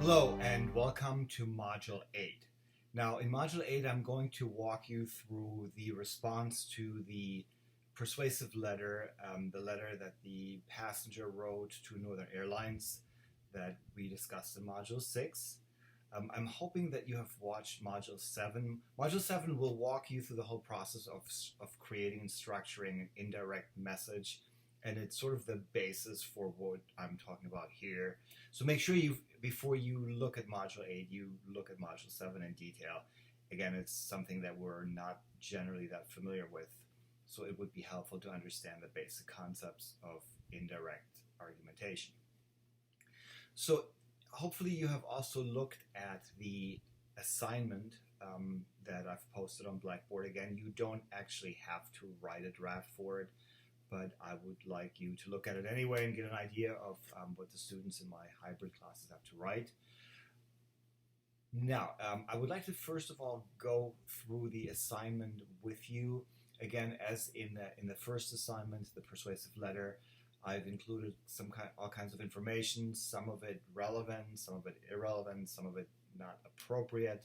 Hello and welcome to Module 8. Now in Module 8 I'm going to walk you through the response to the persuasive letter, the letter that the passenger wrote to Northern Airlines that we discussed in Module 6. I'm hoping that you have watched Module 7. Module 7 will walk you through the whole process of creating and structuring an indirect message, and it's sort of the basis for what I'm talking about here. So make sure before you look at Module 8, you look at Module 7 in detail. Again, it's something that we're not generally that familiar with, so it would be helpful to understand the basic concepts of indirect argumentation. So hopefully you have also looked at the assignment that I've posted on Blackboard. Again, you don't actually have to write a draft for it, but I would like you to look at it anyway and get an idea of what the students in my hybrid classes have to write. Now, I would like to first of all go through the assignment with you. Again, as in the first assignment, the persuasive letter, I've included all kinds of information, some of it relevant, some of it irrelevant, some of it not appropriate.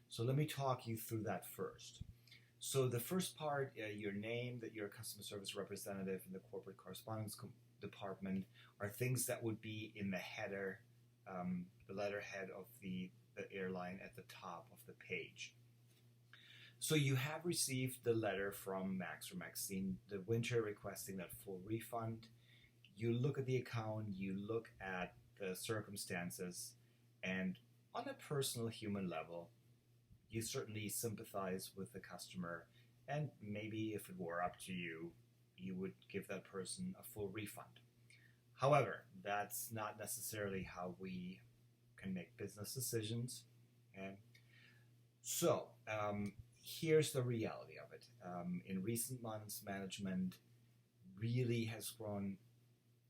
So let me talk you through that first. So the first part, your name, that you're a customer service representative in the corporate correspondence department, are things that would be in the header, the letterhead of the airline at the top of the page. So you have received the letter from Max or Maxine de Winter requesting that full refund. You look at the account, you look at the circumstances, and on a personal human level, you certainly sympathize with the customer, and maybe if it were up to you, you would give that person a full refund. However, that's not necessarily how we can make business decisions. Okay? So, here's the reality of it. In recent months, management really has grown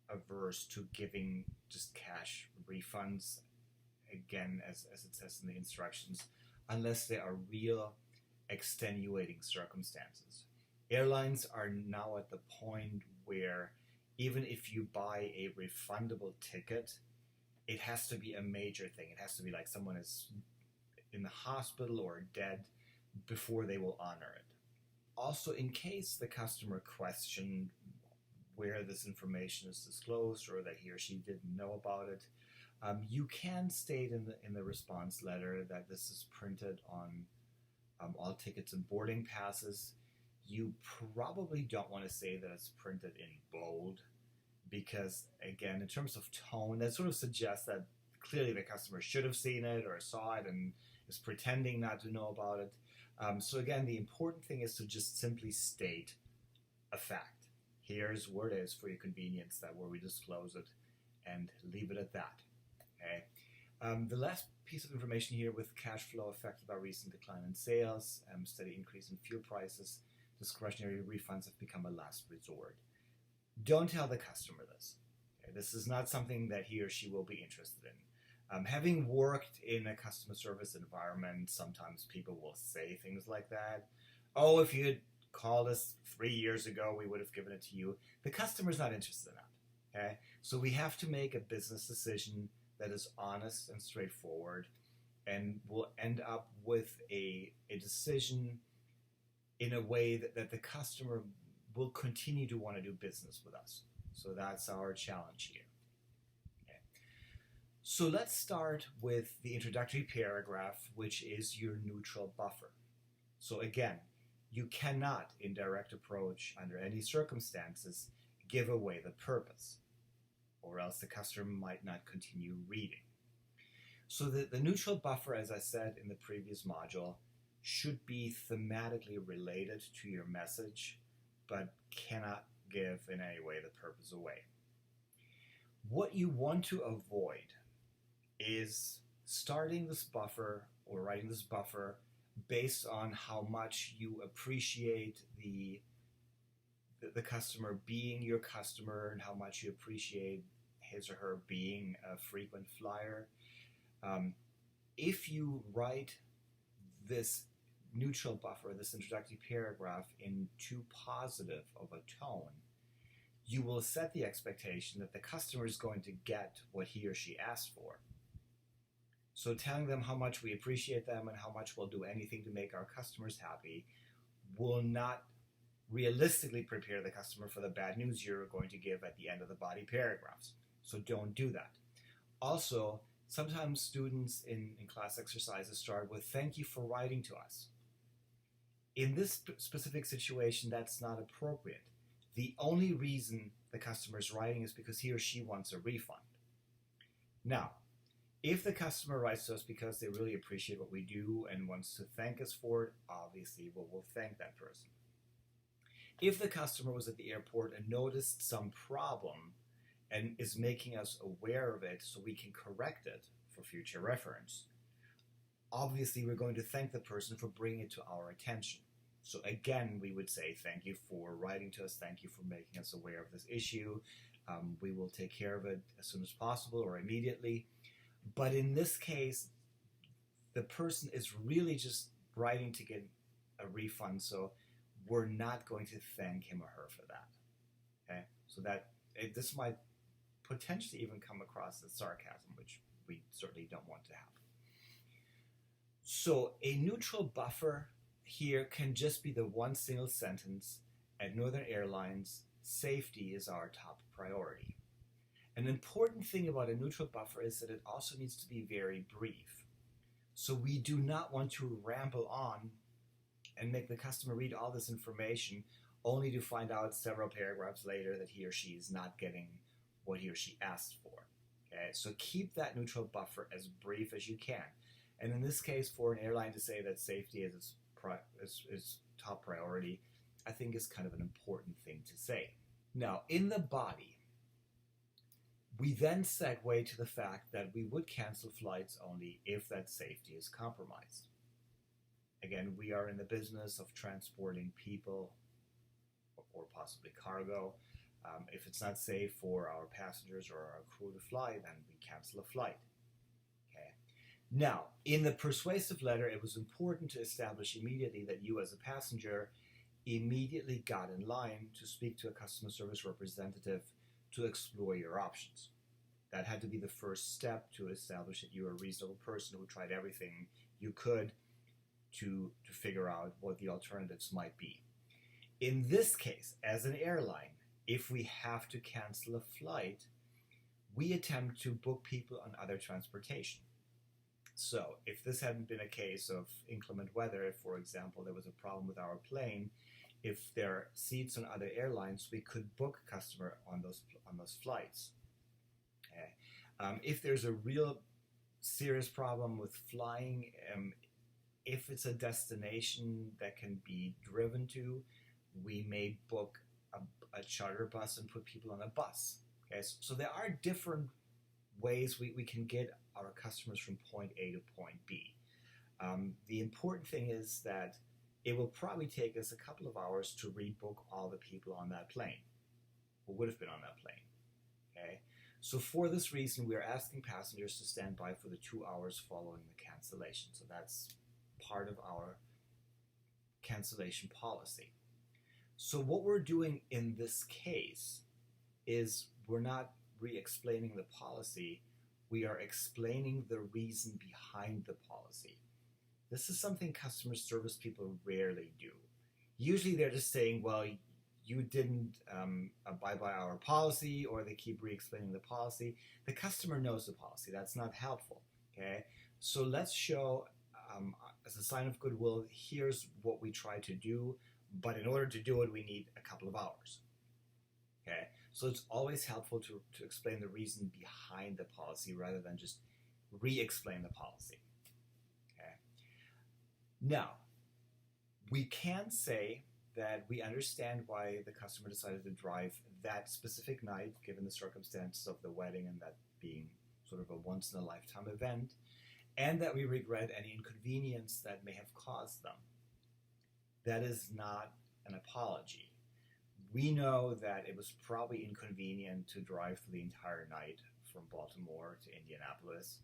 averse to giving just cash refunds, again, as it says in the instructions, unless there are real extenuating circumstances. Airlines are now at the point where even if you buy a refundable ticket, it has to be a major thing. It has to be like someone is in the hospital or dead before they will honor it. Also, in case the customer questioned where this information is disclosed or that he or she didn't know about it, you can state in the response letter that this is printed on all tickets and boarding passes. You probably don't want to say that it's printed in bold because, again, in terms of tone, that sort of suggests that clearly the customer should have seen it or saw it and is pretending not to know about it. So again, the important thing is to just simply state a fact. Here's where it is for your convenience, that where we disclose it, and leave it at that. Okay. The last piece of information here: with cash flow affected by recent decline in sales, steady increase in fuel prices, discretionary refunds have become a last resort. Don't tell the customer this. Okay? This is not something that he or she will be interested in. Having worked in a customer service environment, sometimes people will say things like that. Oh, if you had called us 3 years ago, we would have given it to you. The customer's not interested in that. Okay? So we have to make a business decision that is honest and straightforward, and will end up with a decision in a way that the customer will continue to want to do business with us. So that's our challenge here. Okay. So let's start with the introductory paragraph, which is your neutral buffer. So again, you cannot, in direct approach, under any circumstances, give away the purpose, or else the customer might not continue reading. So the neutral buffer, as I said in the previous module, should be thematically related to your message, but cannot give in any way the purpose away. What you want to avoid is starting this buffer or writing this buffer based on how much you appreciate the customer being your customer and how much you appreciate his or her being a frequent flyer. If you write this neutral buffer, this introductory paragraph, in too positive of a tone, you will set the expectation that the customer is going to get what he or she asked for. So telling them how much we appreciate them and how much we'll do anything to make our customers happy will not realistically prepare the customer for the bad news you're going to give at the end of the body paragraphs. So don't do that. Also, sometimes students in class exercises start with "thank you for writing to us." In this specific situation, that's not appropriate. The only reason the customer is writing is because he or she wants a refund. Now, if the customer writes to us because they really appreciate what we do and wants to thank us for it, obviously we'll thank that person. If the customer was at the airport and noticed some problem and is making us aware of it so we can correct it for future reference, obviously we're going to thank the person for bringing it to our attention. So again, we would say thank you for writing to us, thank you for making us aware of this issue. We will take care of it as soon as possible or immediately. But in this case, the person is really just writing to get a refund, so we're not going to thank him or her for that. Okay, so this might potentially even come across as sarcasm, which we certainly don't want to have. So a neutral buffer here can just be the one single sentence: at Northern Airlines, safety is our top priority. An important thing about a neutral buffer is that it also needs to be very brief. So we do not want to ramble on and make the customer read all this information only to find out several paragraphs later that he or she is not getting what he or she asked for. Okay, so keep that neutral buffer as brief as you can. And in this case, for an airline to say that safety is its top priority, I think is kind of an important thing to say. Now, in the body, we then segue to the fact that we would cancel flights only if that safety is compromised. Again, we are in the business of transporting people or possibly cargo. If it's not safe for our passengers or our crew to fly, then we cancel a flight. Okay. Now, in the persuasive letter, it was important to establish immediately that you as a passenger immediately got in line to speak to a customer service representative to explore your options. That had to be the first step to establish that you're a reasonable person who tried everything you could to figure out what the alternatives might be. In this case, as an airline, if we have to cancel a flight, we attempt to book people on other transportation. So if this hadn't been a case of inclement weather, if, for example, there was a problem with our plane, if there are seats on other airlines, we could book a customer on those flights. Okay. If there's a real serious problem with flying, if it's a destination that can be driven to, we may book a charter bus and put people on a bus. Okay, so there are different ways we can get our customers from point A to point B. The important thing is that it will probably take us a couple of hours to rebook all the people on that plane, who would have been on that plane. Okay, so for this reason, we are asking passengers to stand by for the 2 hours following the cancellation. So that's part of our cancellation policy. So what we're doing in this case is we're not re-explaining the policy, we are explaining the reason behind the policy. This is something customer service people rarely do. Usually they're just saying, well, you didn't abide by our policy, or they keep re-explaining the policy. The customer knows the policy. That's not helpful. Okay, so let's show as a sign of goodwill, here's what we try to do, but in order to do it, we need a couple of hours. Okay, so it's always helpful to explain the reason behind the policy rather than just re-explain the policy. Okay, now we can say that we understand why the customer decided to drive that specific night, given the circumstances of the wedding and that being sort of a once-in-a-lifetime event, and that we regret any inconvenience that may have caused them. That is not an apology. We know that it was probably inconvenient to drive for the entire night from Baltimore to Indianapolis,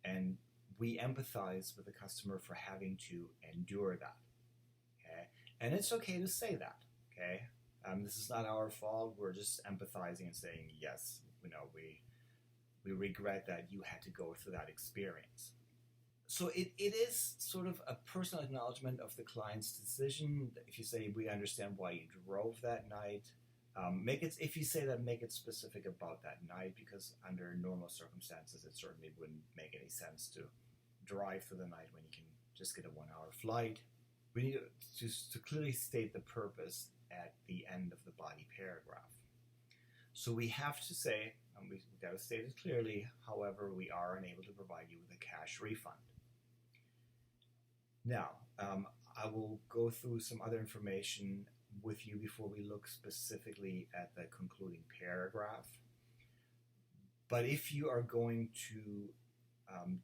and we empathize with the customer for having to endure that. Okay, and it's okay to say that. Okay, this is not our fault. We're just empathizing and saying, yes, we regret that you had to go through that experience. So it is sort of a personal acknowledgement of the client's decision. If you say, we understand why you drove that night, make it, if you say that, make it specific about that night, because under normal circumstances it certainly wouldn't make any sense to drive through the night when you can just get a 1 hour flight. We need to clearly state the purpose at the end of the body paragraph. So we have to say, and we've got to state it clearly, however, we are unable to provide you with a cash refund. Now, I will go through some other information with you before we look specifically at the concluding paragraph. But if you are going to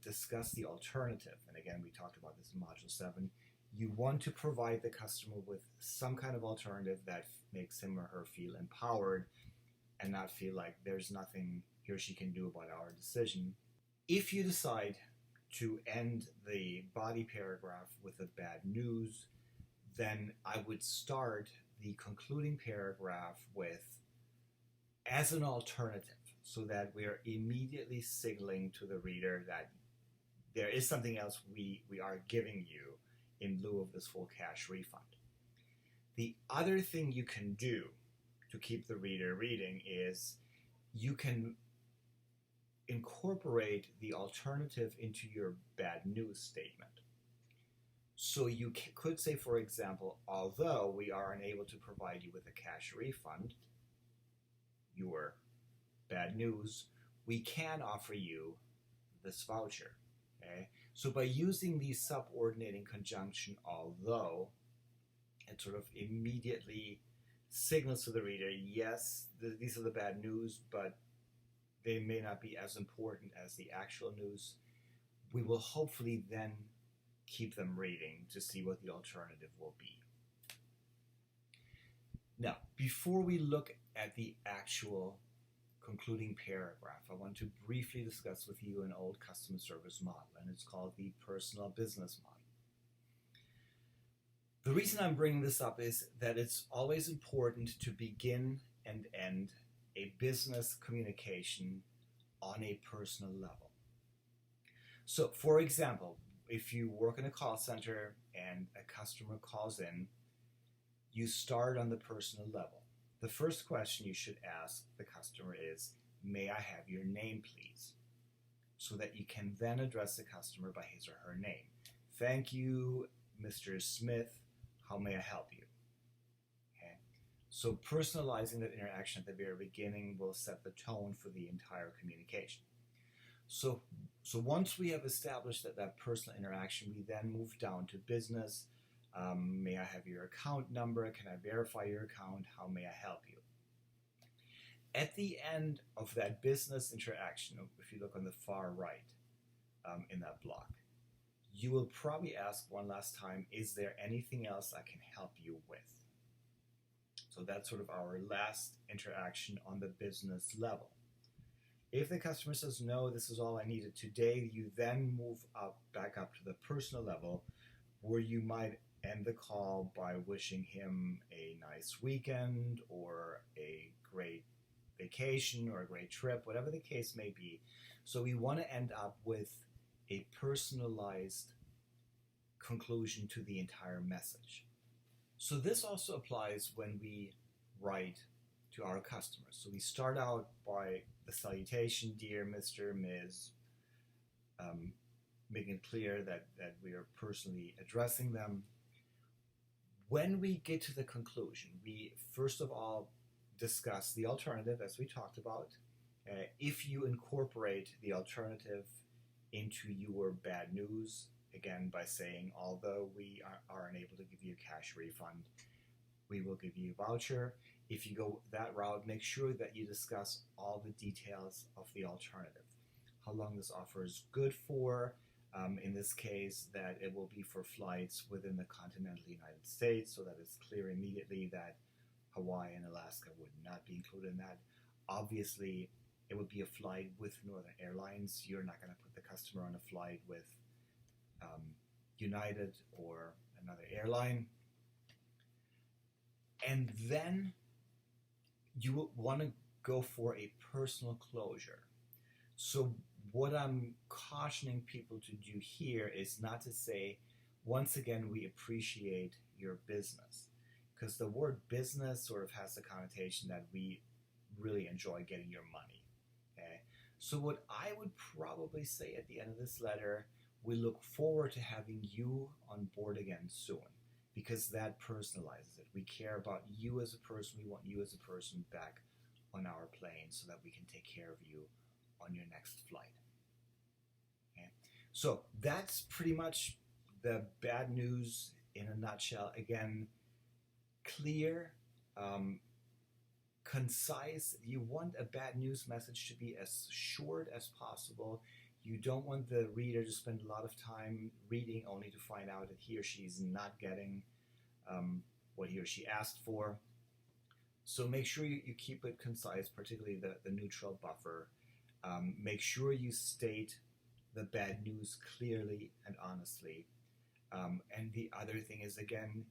discuss the alternative, and again, we talked about this in Module 7, you want to provide the customer with some kind of alternative that makes him or her feel empowered and not feel like there's nothing he or she can do about our decision. If you decide to end the body paragraph with a bad news, then I would start the concluding paragraph with as an alternative, so that we are immediately signaling to the reader that there is something else we are giving you in lieu of this full cash refund. The other thing you can do to keep the reader reading is you can incorporate the alternative into your bad news statement. So you could say, for example, although we are unable to provide you with a cash refund, your bad news, we can offer you this voucher. Okay? So by using the subordinating conjunction although, it sort of immediately signals to the reader, yes, these are the bad news, but they may not be as important as the actual news. We will hopefully then keep them reading to see what the alternative will be. Now, before we look at the actual concluding paragraph, I want to briefly discuss with you an old customer service model, and it's called the personal business model. The reason I'm bringing this up is that it's always important to begin and end a business communication on a personal level. So, for example, if you work in a call center and a customer calls in, you start on the personal level. The first question you should ask the customer is, may I have your name, please? So that you can then address the customer by his or her name. Thank you, Mr. Smith. How may I help you? Okay. So personalizing that interaction at the very beginning will set the tone for the entire communication. So once we have established that personal interaction, we then move down to business. May I have your account number? Can I verify your account? How may I help you? At the end of that business interaction, if you look on the far right in that block, you will probably ask one last time, is there anything else I can help you with? So that's sort of our last interaction on the business level. If the customer says, no, this is all I needed today, you then move back up to the personal level, where you might end the call by wishing him a nice weekend or a great vacation or a great trip, whatever the case may be. So we want to end up with a personalized conclusion to the entire message. So this also applies when we write to our customers. So we start out by the salutation, dear Mr., Ms., making it clear that we are personally addressing them. When we get to the conclusion, we first of all discuss the alternative, as we talked about. If you incorporate the alternative into your bad news, again by saying, although we are unable to give you a cash refund, we will give you a voucher. If you go that route, make sure that you discuss all the details of the alternative. How long this offer is good for, in this case, that it will be for flights within the continental United States, so that it's clear immediately that Hawaii and Alaska would not be included in that. Obviously, it would be a flight with Northern Airlines. You're not going to put the customer on a flight with United or another airline. And then you will want to go for a personal closure. So what I'm cautioning people to do here is not to say, once again, we appreciate your business. Because the word business sort of has the connotation that we really enjoy getting your money. Okay? So, what I would probably say at the end of this letter, we look forward to having you on board again soon. Because that personalizes it. We care about you as a person. We want you as a person back on our plane so that we can take care of you on your next flight. Okay? So that's pretty much the bad news in a nutshell. Again, clear, concise. You want a bad news message to be as short as possible. You don't want the reader to spend a lot of time reading only to find out that he or she is not getting what he or she asked for. So make sure you keep it concise, particularly the neutral buffer. Make sure you state the bad news clearly and honestly. And the other thing is, again,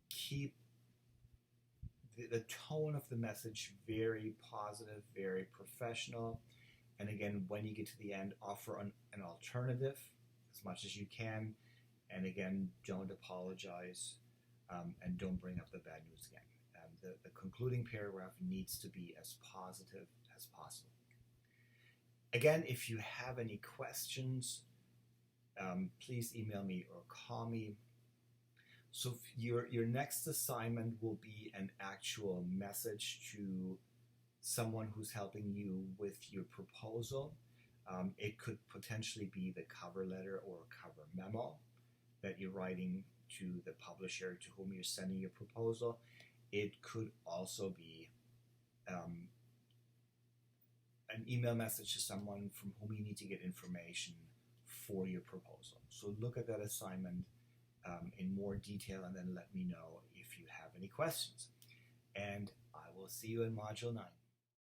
keep the tone of the message very positive, very professional. And again, when you get to the end, offer an alternative as much as you can. And again, don't apologize and don't bring up the bad news again. The concluding paragraph needs to be as positive as possible. Again, if you have any questions, please email me or call me. So your next assignment will be an actual message to someone who's helping you with your proposal. It could potentially be the cover letter or cover memo that you're writing to the publisher to whom you're sending your proposal. It could also be an email message to someone from whom you need to get information for your proposal. So look at that assignment in more detail and then let me know if you have any questions. And I will see you in Module 9.